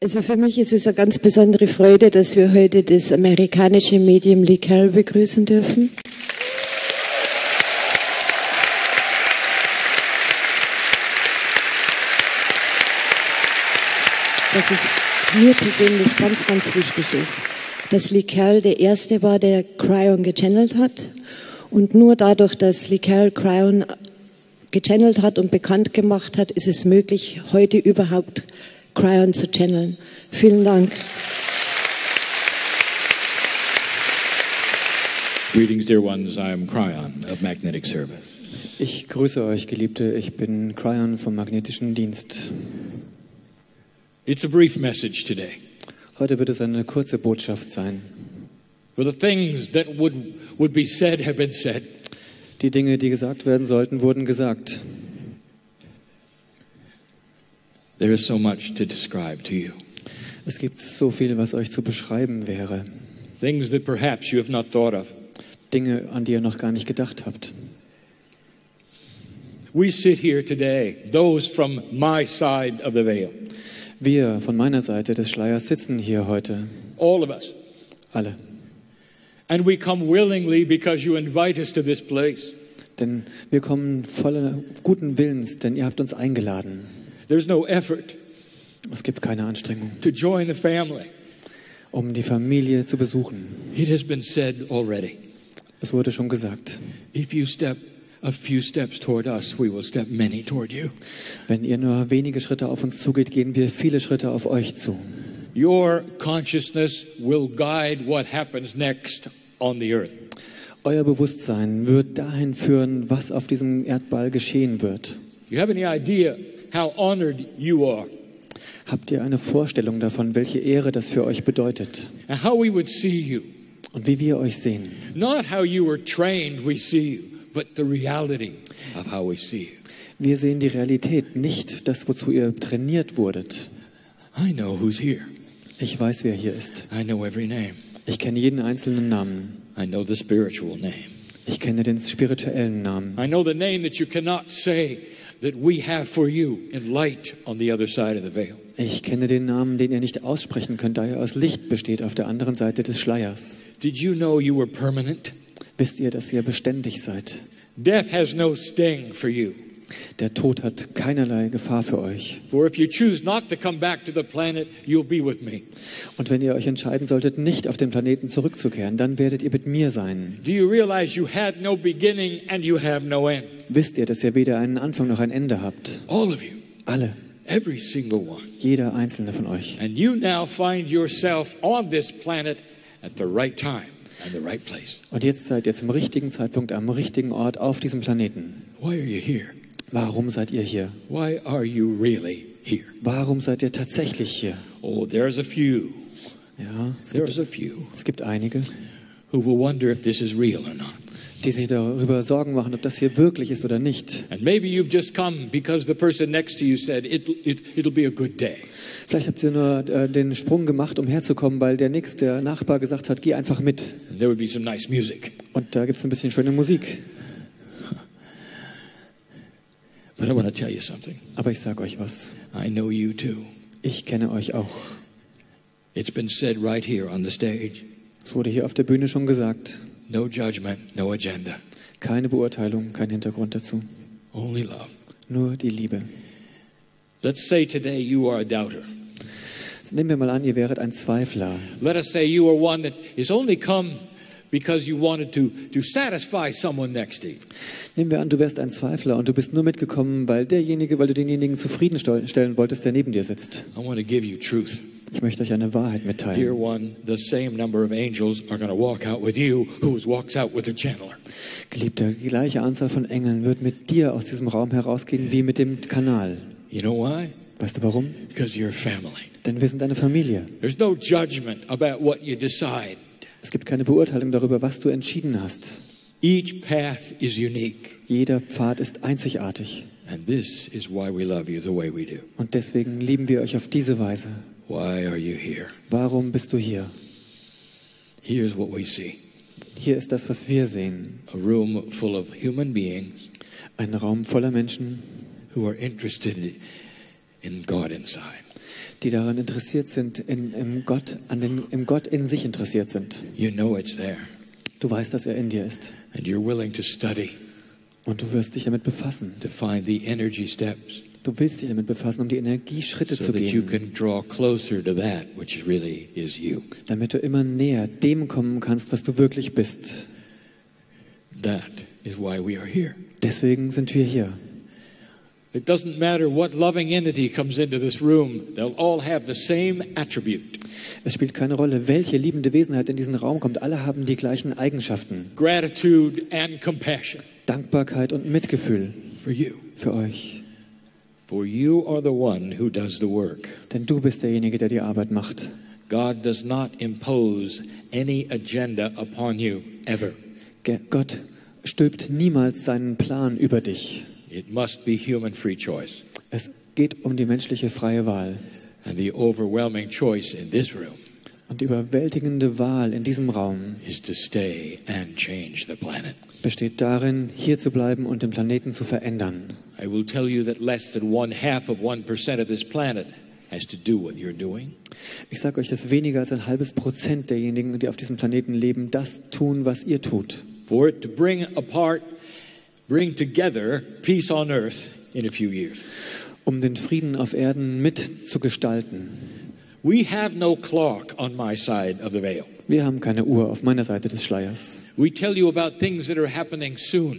Also für mich ist es eine ganz besondere Freude, dass wir heute das amerikanische Medium Lee Carroll begrüßen dürfen. Dass es mir persönlich ganz, ganz wichtig ist, dass Lee Carroll der Erste war, der Cryon gechannelt hat. Und nur dadurch, dass Lee Carroll Cryon gechannelt hat und bekannt gemacht hat, ist es möglich, heute überhaupt Cryon zu channeln. Vielen Dank. Greetings, dear ones. I am Cryon of Magnetic Service. Ich grüße euch, Geliebte. Ich bin Cryon vom magnetischen Dienst. It's a brief message today. Heute wird es eine kurze Botschaft sein. For the things that would be said have been said. Die Dinge, die gesagt werden sollten, wurden gesagt. There is so much to describe to you. Es gibt so viel, was euch zu beschreiben wäre. Things that perhaps you have not thought of. Dinge, an die ihr noch gar nicht gedacht habt. We sit here today, those from my side of the veil. Wir von meiner Seite des Schleiers sitzen hier heute. All of us. Alle. And we come willingly because you invite us to this place. Denn wir kommen voller guten Willens, denn ihr habt uns eingeladen. There's no effort. Es gibt keine Anstrengung, To join the family. um die Familie zu besuchen. It has been said already. Es wurde schon gesagt. If you step a few steps toward us, we will step many toward you. Wenn ihr nur wenige Schritte auf uns zugeht, gehen wir viele Schritte auf euch zu. Your consciousness will guide what happens next on the earth. Euer Bewusstsein wird dahin führen, was auf diesem Erdball geschehen wird. You have any idea how honored you are? Habt ihr eine Vorstellung davon, welche Ehre das für euch bedeutet? And how we would see you. Und wie wir euch sehen? Not how you were trained we see you, but the reality of how we see you. Wir sehen die Realität, nicht das, wozu ihr trainiert wurdet. I know who's here. Ich weiß, wer hier ist. I know every name. Ich kenne jeden einzelnen Namen. I know the spiritual name. Ich kenne den spirituellen Namen. I know the name that you cannot say that we have for you in light on the other side of the veil. Ich kenne den Namen, den ihr nicht aussprechen könnt, da er aus Licht besteht auf der anderen Seite des Schleiers. Did you know you were permanent? Wisst ihr, dass ihr beständig seid? Death has no sting for you. Der Tod hat keinerlei Gefahr für euch. For if you choose not to come back to the planet, you'll be with me. Und wenn ihr euch entscheiden solltet, nicht auf den Planeten zurückzukehren, dann werdet ihr mit mir sein. Do you realize you had no beginning and you have no end? Wisst ihr, dass ihr weder einen Anfang noch ein Ende habt? All of you. Alle. Every single one. Jeder einzelne von euch. And you now find yourself on this planet at the right time and the right place. Und jetzt seid ihr zum richtigen Zeitpunkt am richtigen Ort auf diesem Planeten. Why are you here? Warum seid ihr hier? Why are you really here? Warum seid ihr tatsächlich hier? Oh, there's a few. Ja, There's a few es gibt einige, who will wonder if this is real or not. die sich darüber Sorgen machen, ob das hier wirklich ist oder nicht. And maybe you've just come because the person next to you said it'll be a good day. Vielleicht habt ihr nur den Sprung gemacht, um herzukommen, weil der Nachbar gesagt hat, geh einfach mit. And there would be some nice music. Und da gibt es ein bisschen schöne Musik. But I want to tell you something. Aber ich sage euch was. I know you too. Ich kenne euch auch. It's been said right here on the stage. Es wurde hier auf der Bühne schon gesagt. No judgment, no agenda. Keine Beurteilung, kein Hintergrund dazu. Only love. Nur die Liebe. Let's say today you are a doubter. Jetzt nehmen wir mal an, ihr wäret ein Zweifler. Let us say you are one that is only come because you wanted to satisfy someone next to you. Nehmen wir an, du wärst ein Zweifler und du bist nur mitgekommen, weil du denjenigen zufriedenstellen wolltest, der neben dir sitzt. I want to give you truth. Ich möchte euch eine Wahrheit mitteilen. Dear one, the same number of angels are going to walk out with you who walks out with the channeler. Geliebter, die gleiche Anzahl von Engeln wird mit dir aus diesem Raum herausgehen wie mit dem Kanal. You know why? Weißt du warum? Because you're family. Denn wir sind eine Familie. There's no judgment about what you decide. Es gibt keine Beurteilung darüber, was du entschieden hast. Each path is unique. Jeder Pfad ist einzigartig. And this is why we love you the way we do. Und deswegen lieben wir euch auf diese Weise. Why are you here? Warum bist du hier? Here's what we see. Hier ist das, was wir sehen. A room full of human beings Ein Raum voller Menschen, who are interested in God inside. die daran interessiert sind, im Gott in sich interessiert sind. You know it's there. Du weißt, dass er in dir ist. And you're willing to study, Und du wirst dich damit befassen. to find the energy steps, Du willst dich damit befassen, um die Energieschritte so zu that you gehen, can draw closer to that which really is you. damit du immer näher dem kommen kannst, was du wirklich bist. That is why we are here. Deswegen sind wir hier. It doesn't matter what loving entity comes into this room, they'll all have the same attribute. Es spielt keine Rolle, welche liebende Wesenheit in diesen Raum kommt. Alle haben die gleichen Eigenschaften. Gratitude and compassion Dankbarkeit und Mitgefühl for you. für euch. For you are the one who does the work. Denn du bist derjenige, der die Arbeit macht. God does not impose any agenda upon you, ever. Gott stülpt niemals seinen Plan über dich. It must be human free choice. Es geht um die menschliche freie Wahl. And the overwhelming choice in this room Und die überwältigende Wahl in diesem Raum is to stay and change the planet. besteht darin, hier zu bleiben und den Planeten zu verändern. I will tell you that less than 0.5% of this planet has to do what you're doing. Ich sage euch, dass weniger als 0,5% derjenigen, die auf diesem Planeten leben, das tun, was ihr tut. For it to bring together peace on earth in a few years. Um den Frieden auf Erden mitzugestalten. We have no clock on my side of the veil. Wir haben keine Uhr auf meiner Seite des Schleiers. We tell you about things that are happening soon.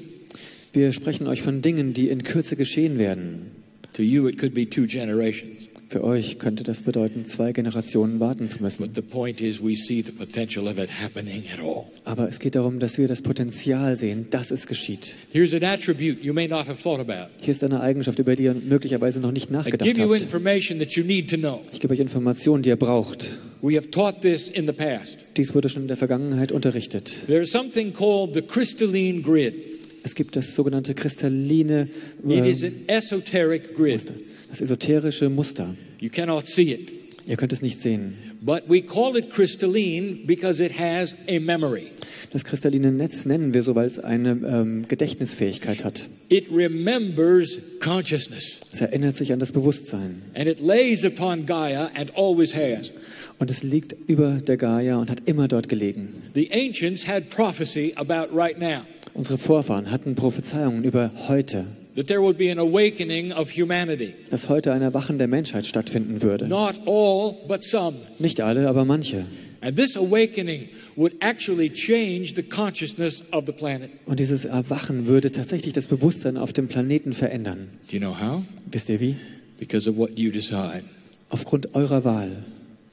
Wir sprechen euch von Dingen, die in Kürze geschehen werden. To you it could be 2 generations. Für euch könnte das bedeuten, 2 Generationen warten zu müssen. But the point is we see the potential of it happening at all. Aber es geht darum, dass wir das Potenzial sehen, dass es geschieht. Here's an attribute you may not have thought about. Hier ist eine Eigenschaft, über die ihr möglicherweise noch nicht I nachgedacht give you habt. information that you need to know. Ich gebe euch Informationen, die ihr braucht. We have taught this in the past. Dies wurde schon in der Vergangenheit unterrichtet. There is something called the crystalline grid. Es gibt das sogenannte kristalline, It is an esoteric grid. das esoterische Muster. You cannot see it. Ihr könnt es nicht sehen. But we call it crystalline because it has a memory. Das kristalline Netz nennen wir so, weil es eine Gedächtnisfähigkeit hat. It remembers consciousness. Es erinnert sich an das Bewusstsein. And it lays upon Gaia and always has. Und es liegt über der Gaia und hat immer dort gelegen. The ancients had prophecy about right now. Unsere Vorfahren hatten Prophezeiungen über heute, That there would be an awakening of humanity. dass heute ein Erwachen der Menschheit stattfinden würde. Not all, but some. Nicht alle, aber manche. And this awakening would actually change the consciousness of the planet. Und dieses Erwachen würde tatsächlich das Bewusstsein auf dem Planeten verändern. Do you know how? Wisst ihr wie? Because of what you decide. Aufgrund eurer Wahl.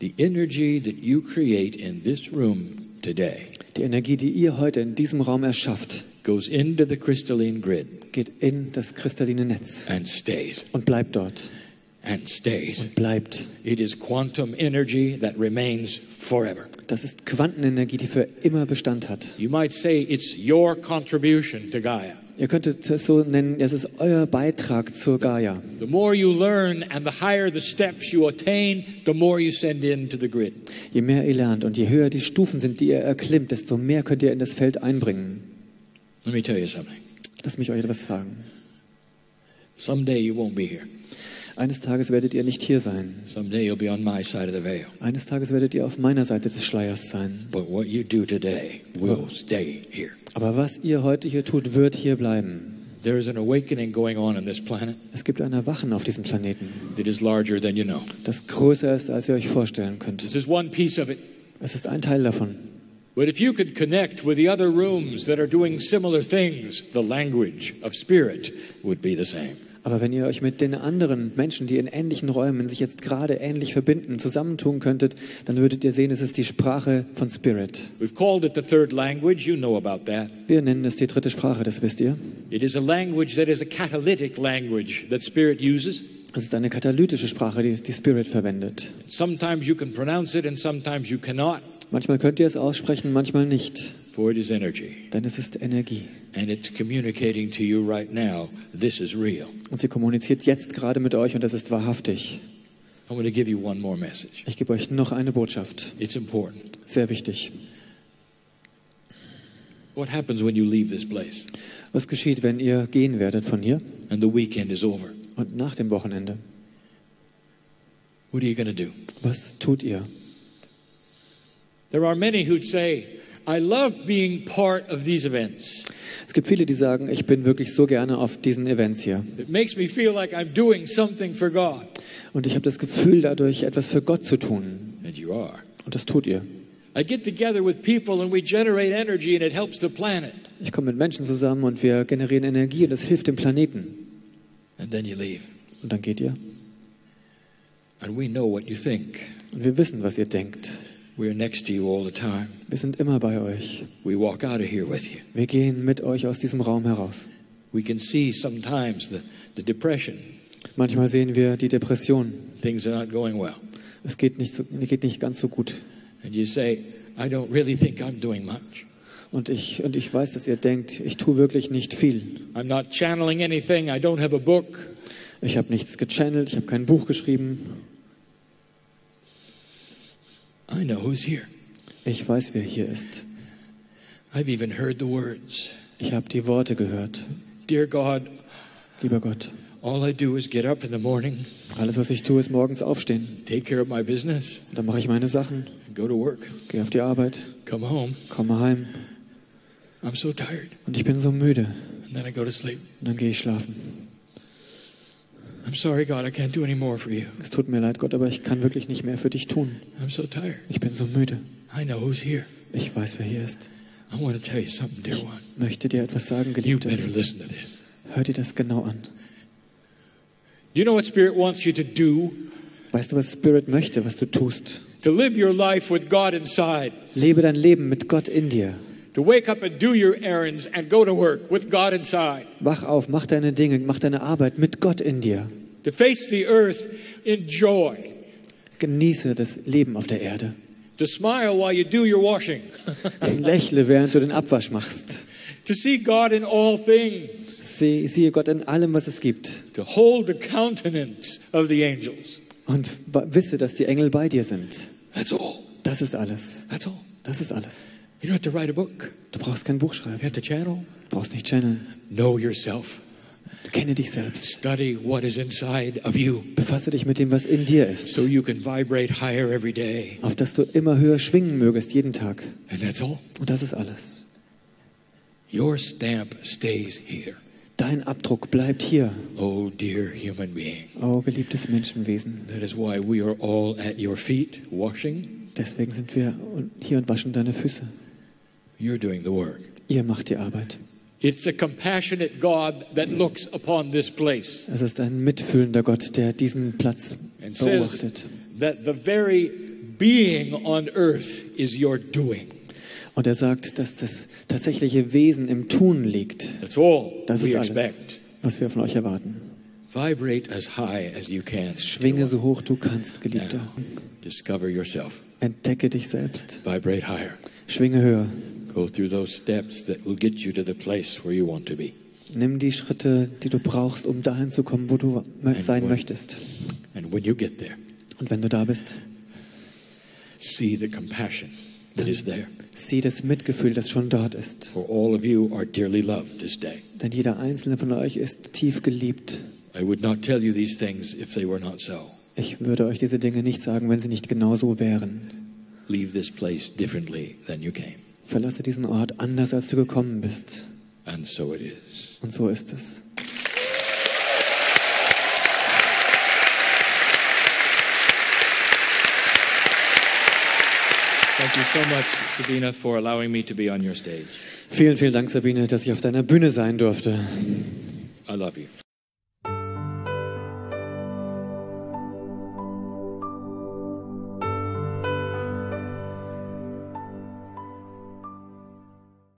The energy that you create in this room today Die Energie, die ihr heute in diesem Raum erschafft, goes into the crystalline grid geht in das kristalline Netz and stays und bleibt dort and stays. und bleibt. It is quantum energy that remains forever. Das ist Quantenenergie, die für immer Bestand hat. You might say it's your contribution to Gaia. Ihr könntet es so nennen, es ist euer Beitrag zur Gaia. The more you learn and the higher the steps you attain, the more you send into the grid. Je mehr ihr lernt und je höher die Stufen sind, die ihr erklimmt, desto mehr könnt ihr in das Feld einbringen. Let me tell you something. Lasst mich euch etwas sagen. Someday you won't be here. Eines Tages werdet ihr nicht hier sein. Someday you'll be on my side of the veil. Eines Tages werdet ihr auf meiner Seite des Schleiers sein. But what you do today will stay here. Aber was ihr heute hier tut, wird hier bleiben. There is an awakening going on in this planet Es gibt ein Erwachen auf diesem Planeten, that is larger than you know. das größer ist, als ihr euch vorstellen könnt. This is one piece of it. Es ist ein Teil davon. But if you could connect with the other rooms that are doing similar things, the language of spirit would be the same. Aber wenn ihr euch mit den anderen Menschen, die in ähnlichen Räumen sich jetzt gerade ähnlich verbinden, zusammentun könntet, dann würdet ihr sehen, es ist die Sprache von Spirit. We've called it the third language. You know about that. Wir nennen es die dritte Sprache, das wisst ihr. It is a language that is a catalytic language that spirit uses. Es ist eine katalytische Sprache, die Spirit verwendet. Sometimes you can pronounce it and sometimes you cannot, Manchmal könnt ihr es aussprechen, manchmal nicht. for it is energy. Denn es ist Energie. And it's communicating to you right now, this is real. Und sie kommuniziert jetzt gerade mit euch und das ist wahrhaftig. I'm going to give you one more message. Ich gebe euch noch eine Botschaft. It's important. Sehr wichtig. What happens when you leave this place Was geschieht, wenn ihr gehen werdet von hier and the weekend is over? und nach dem Wochenende? What are you going to do? Was tut ihr? There are many who'd say, I love being part of these events. Es gibt viele, die sagen, ich bin wirklich so gerne auf diesen Events hier. It makes me feel like I'm doing something for God. Und ich habe das Gefühl, dadurch etwas für Gott zu tun. And you are. Und das tut ihr. I get together with people and we generate energy and it helps the planet. Ich komme mit Menschen zusammen und wir generieren Energie und das hilft dem Planeten. And then you leave. Und dann geht ihr. And we know what you think. Und wir wissen, was ihr denkt. We're next to you all the time. Wir sind immer bei euch. We walk out of here with you. Wir gehen mit euch aus diesem Raum heraus. We can see sometimes the depression. Manchmal sehen wir die Depression. Things are not going well. Es geht nicht ganz so gut. And you say, I don't really think I'm doing much. Und ich weiß, dass ihr denkt, ich tue wirklich nicht viel. I'm not channeling anything. I don't have a book. Ich habe nichts gechannelt, ich habe kein Buch geschrieben. I know who's here. Ich weiß, wer hier ist. I've even heard the words. Ich habe die Worte gehört. Dear God, Lieber Gott, all I do is get up in the morning, alles, was ich tue, ist morgens aufstehen. take care of my business, Dann mache ich meine Sachen, go to work, gehe auf die Arbeit, come home. komme heim I'm so tired. und ich bin so müde. And then I go to sleep. Und dann gehe ich schlafen. I'm sorry, God, I can't do any more for you. Es tut mir leid, Gott, aber ich kann wirklich nicht mehr für dich tun. I'm so tired. Ich bin so müde. I know who's here. Ich weiß, wer hier ist. I want to tell you something, dear one. Ich möchte dir etwas sagen, You Geliebter. better listen to this. Hör dir das genau an. You know what Spirit wants you to do? Weißt du, was Spirit möchte, was du tust? To live your life with God inside. Lebe dein Leben mit Gott in dir. To wake up and do your errands and go to work with God inside. Wach auf, mach deine Dinge, mach deine Arbeit mit Gott in dir. To face the earth in joy. Genieße das Leben auf der Erde. To smile while you do your washing. Lächle, während du den Abwasch machst. To see God in all things. Siehe Gott in allem, was es gibt. To hold the countenance of the angels. Und wisse, dass die Engel bei dir sind. That's all. Das ist alles. That's all. Das ist alles. You don't have to write a book. Du brauchst kein Buch You schreiben. have to channel. Du brauchst nicht channeln. Know yourself. Kenne dich selbst. Study what is inside of you. Befasse dich mit dem, was in dir ist. So you can vibrate higher every day. Auf dass du immer höher schwingen mögest, jeden Tag. And that's all. Und das ist alles. Your stamp stays here. Dein Abdruck bleibt hier. Oh, dear human being. Oh, geliebtes Menschenwesen. That is why we are all at your feet washing. Deswegen sind wir hier und waschen deine Füße. You're doing the work. Ihr macht die Arbeit. It's a compassionate God that looks upon this place. Es ist ein mitfühlender Gott, der diesen Platz And says beobachtet. that the very being on earth is your doing. Und er sagt, dass das tatsächliche Wesen im Tun liegt. That's all Das we ist alles, expect. was wir von euch erwarten. Vibrate as high as you can. Schwinge so hoch du kannst, Geliebter. Now, discover yourself. Entdecke dich selbst. Vibrate higher. Schwinge höher. Go through those steps that will get you to the place where you want to be. Nimm die Schritte, die du brauchst, um dahin zu kommen, wo du sein möchtest. And when you get there, Und wenn du da bist, see the compassion that is there. sieh das Mitgefühl, das schon dort ist. For all of you are dearly loved this day. Denn jeder einzelne von euch ist tief geliebt. I would not tell you these things if they were not so. Ich würde euch diese Dinge nicht sagen, wenn sie nicht genau so wären. Leave this place differently than you came. Verlasse diesen Ort anders, als du gekommen bist. And so it is. Und so ist es. Thank you so much, Sabina, for allowing me to be on your stage. Vielen, vielen Dank, Sabine, dass ich auf deiner Bühne sein durfte. I love you.